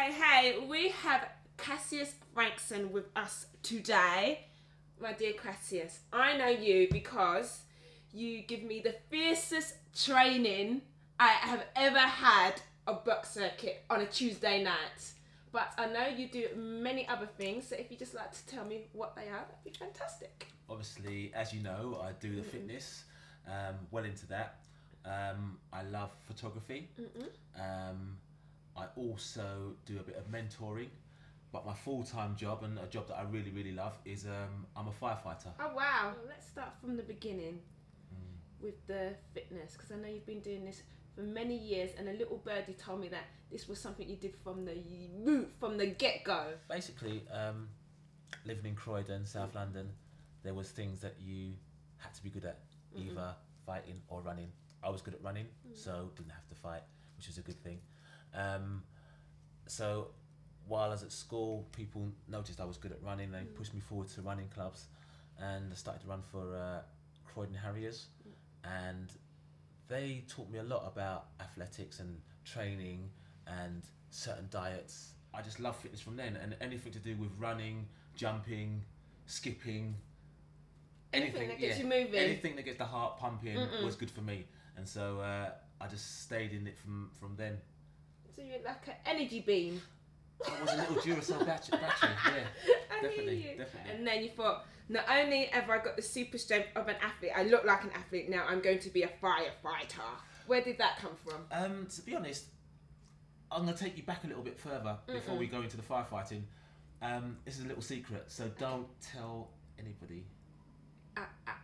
Hey, we have Cassius Frankson with us today. My dear Cassius, I know you because you give me the fiercest training I have ever had of box circuit on a Tuesday night. But I know you do many other things, so if you just like to tell me what they are, that'd be fantastic. Obviously, as you know, I do the fitness, well into that. I love photography. I also do a bit of mentoring, but my full-time job and a job that I really, really love is I'm a firefighter. Oh wow! Well, let's start from the beginning with the fitness, because I know you've been doing this for many years, and a little birdie told me that this was something you did from the get-go. Basically, living in Croydon, South London, there was things that you had to be good at, either fighting or running. I was good at running, so didn't have to fight, which was a good thing. So while I was at school, people noticed I was good at running. They pushed me forward to running clubs, and I started to run for Croydon Harriers, and they taught me a lot about athletics and training and certain diets. I just love fitness from then, and anything to do with running, jumping, skipping, Anything that gets you moving. anything that gets the heart pumping was good for me, and so I just stayed in it from then. So you're like an energy beam. I was a little Duracell battery, yeah, definitely. And then you thought, not only have I got the super strength of an athlete, I look like an athlete now, I'm going to be a firefighter. Where did that come from? To be honest, I'm going to take you back a little bit further before we go into the firefighting. This is a little secret, so don't tell anybody.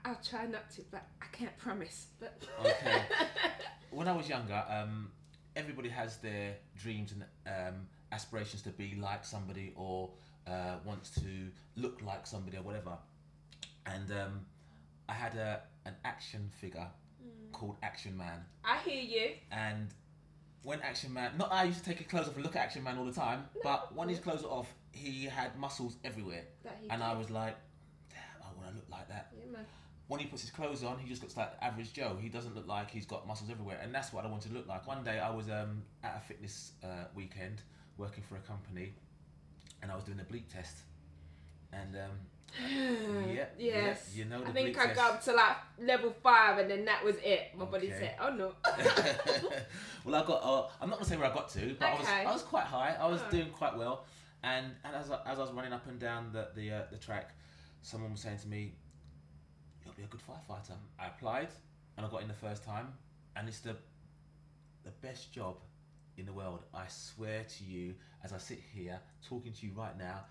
I'll try not to, but I can't promise. But Okay. When I was younger, everybody has their dreams and aspirations to be like somebody, or wants to look like somebody, or whatever. And I had an action figure called Action Man. I hear you. And when Action Man, not I used to take his clothes off and look at Action Man all the time, but when his clothes were off, he had muscles everywhere. I was like, damn, I want to look like that. Yeah, man. When he puts his clothes on, he just looks like average Joe. He doesn't look like he's got muscles everywhere, and that's what I wanted to look like. One day I was at a fitness weekend working for a company, and I was doing a bleep test, and yes, you know the I think bleep I test. got up to like level 5, and then that was it. My body said, "Oh no." Well, I got. I'm not gonna say where I got to, but I was quite high. I was doing quite well, and as I was running up and down the track, someone was saying to me, "You'll be a good firefighter." I applied, and I got in the first time, and it's the best job in the world. I swear to you, as I sit here talking to you right now,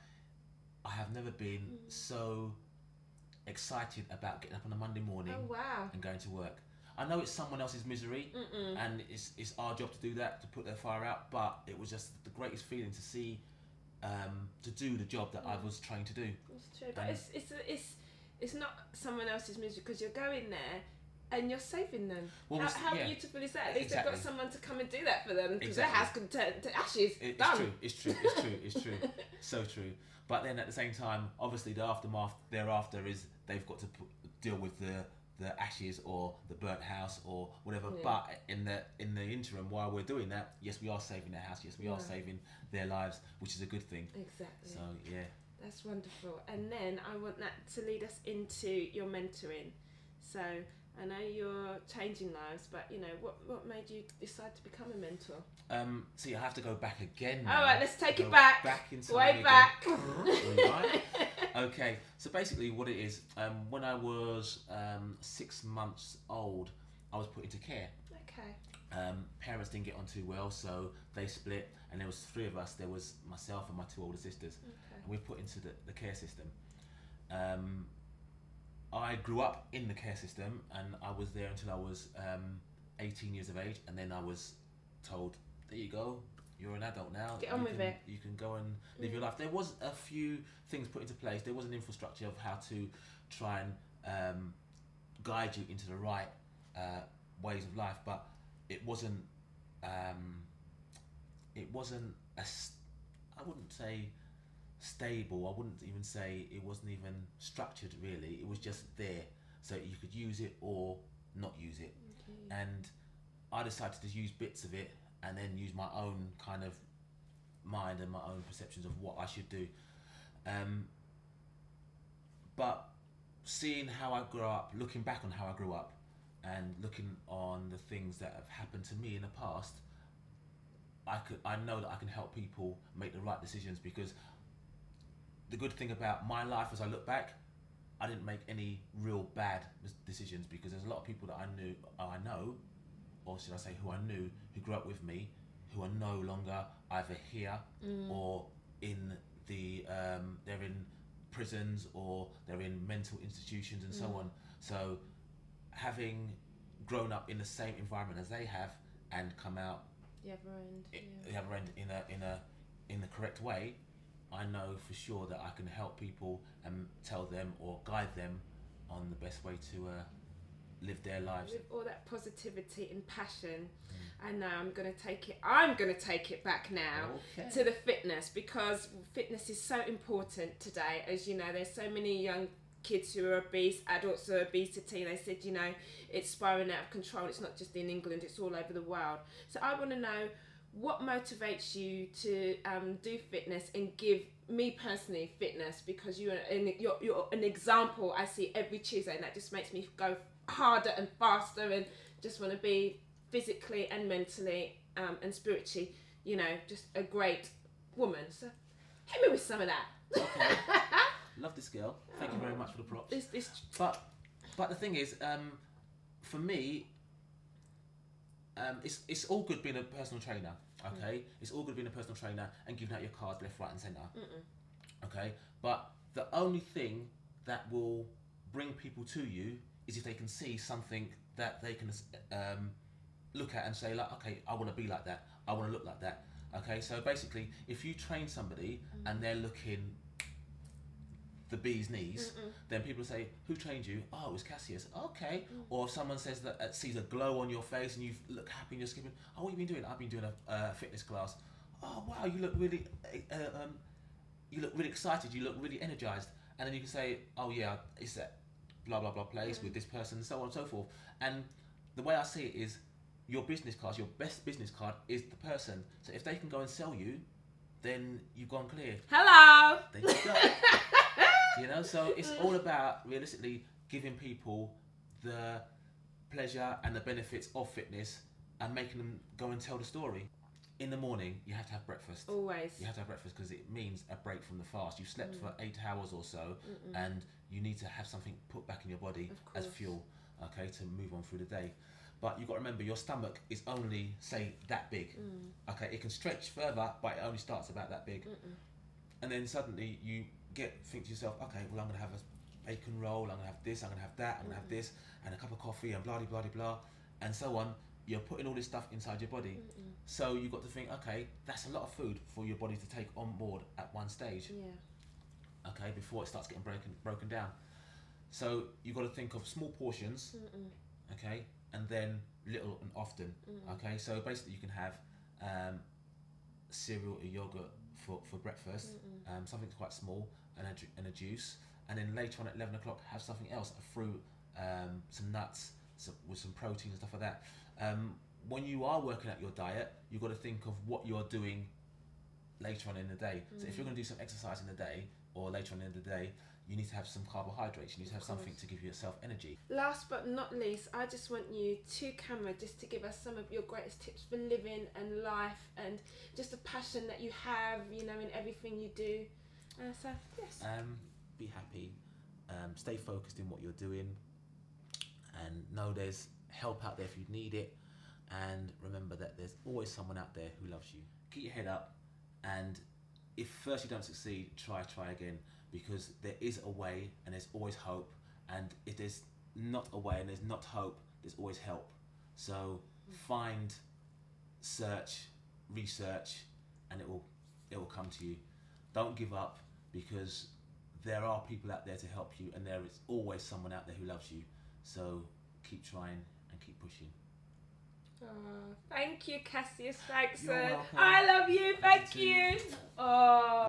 I have never been so excited about getting up on a Monday morning and going to work. I know it's someone else's misery, and it's our job to do that, to put their fire out, but it was just the greatest feeling to see, to do the job that I was trained to do. It's true, but it's not someone else's misery, because you're going there and you're saving them. Well, how beautiful is that? At least they've got someone to come and do that for them, because their house can turn to ashes. It's true. So true. But then at the same time, obviously the aftermath thereafter is they've got to deal with the ashes or the burnt house or whatever. Yeah. But in the interim, while we're doing that, yes, we are saving their house. Yes, we are saving their lives, which is a good thing. Exactly. So yeah. That's wonderful. And then I want that to lead us into your mentoring. So I know you're changing lives, but you know, what made you decide to become a mentor? See, I have to go back again now. All right, let's take it back. Way back. Right. Okay, so basically what it is, when I was 6 months old, I was put into care. Okay. Parents didn't get on too well, so they split, and there was 3 of us. There was myself and my 2 older sisters. Okay. And we were put into the care system. I grew up in the care system, and I was there until I was 18 years of age, and then I was told, there you go, you're an adult now. Get on with it. You can go and live your life. There was a few things put into place. There was an infrastructure of how to try and guide you into the right ways of life, but it wasn't I wouldn't say stable. I wouldn't even say it wasn't even structured really. It was just there, so you could use it or not use it. And I decided to use bits of it and then use my own kind of mind and my own perceptions of what I should do. But seeing how I grew up, looking back on how I grew up, and looking on the things that have happened to me in the past, I know that I can help people make the right decisions, because the good thing about my life, as I look back, I didn't make any real bad decisions, because there's a lot of people that I know, or should I say who I knew, who grew up with me, who are no longer either here or in the they're in prisons or they're in mental institutions and so on. So having grown up in the same environment as they have and come out the other end in the correct way, I know for sure that I can help people and tell them or guide them on the best way to live their lives. With all that positivity and passion, I know I'm going to take it back now to the fitness, because fitness is so important today. As you know, there's so many young kids who are obese, adults who are obesity. They said, you know, it's spiraling out of control. It's not just in England, it's all over the world. So I want to know, what motivates you to do fitness and give me personally fitness, because you're an example I see every Tuesday, and that just makes me go harder and faster and just want to be physically and mentally and spiritually, you know, just a great woman. So hit me with some of that. Okay. Love this girl. Thank you very much for the props. But the thing is, for me, it's all good being a personal trainer. Okay, it's all good being a personal trainer and giving out your cards left, right, and centre. Okay, but the only thing that will bring people to you is if they can see something that they can look at and say, like, okay, I want to be like that. I want to look like that. Okay, so basically, if you train somebody and they're looking the bee's knees, then people say, who trained you? Oh, it was Cassius. Okay. Or if someone says that sees a glow on your face and you look happy and you're skipping, oh, what have you been doing? I've been doing a fitness class. Oh wow, you look really excited, you look really energized. And then you can say, oh yeah, it's that blah blah blah place with this person, and so on and so forth. And the way I see it is, your business card, your best business card is the person. So if they can go and sell you, then you've gone clear. Hello. There you go. You know, so it's all about realistically giving people the pleasure and the benefits of fitness and making them go and tell the story. In the morning, you have to have breakfast. Always. You have to have breakfast because it means a break from the fast. You've slept for 8 hours or so, and you need to have something put back in your body as fuel, okay, to move on through the day. But you've got to remember, your stomach is only, say, that big. Okay, it can stretch further, but it only starts about that big. And then suddenly you think to yourself, okay, well, I'm going to have a bacon roll, I'm going to have this, I'm going to have that, I'm going to have this, and a cup of coffee, and blah, blah, blah, blah, and so on. You're putting all this stuff inside your body. So you've got to think, okay, that's a lot of food for your body to take on board at one stage. Okay, before it starts getting broken down. So you've got to think of small portions, okay, and then little and often. Okay, so basically you can have cereal or yogurt for breakfast, something quite small, and a juice, and then later on at 11 o'clock have something else, a fruit, some nuts, with some protein and stuff like that. When you are working out your diet, you've got to think of what you're doing later on in the day. So if you're going to do some exercise in the day or later on in the day, you need to have some carbohydrates, you need to have something to give yourself energy. Last but not least, I just want you to camera just to give us some of your greatest tips for living and life, and just a passion that you have, you know, in everything you do. So yes. Be happy, stay focused in what you're doing, and know there's help out there if you need it, and remember that there's always someone out there who loves you. Keep your head up, and if first you don't succeed, try again, because there is a way and there's always hope, and if there's not a way and there's not hope, there's always help. So find, search, research, and it will come to you. Don't give up, because there are people out there to help you, and there is always someone out there who loves you. So keep trying and keep pushing. Oh, thank you, Cassius Frankson. You're welcome. I love you. Thank you. Oh.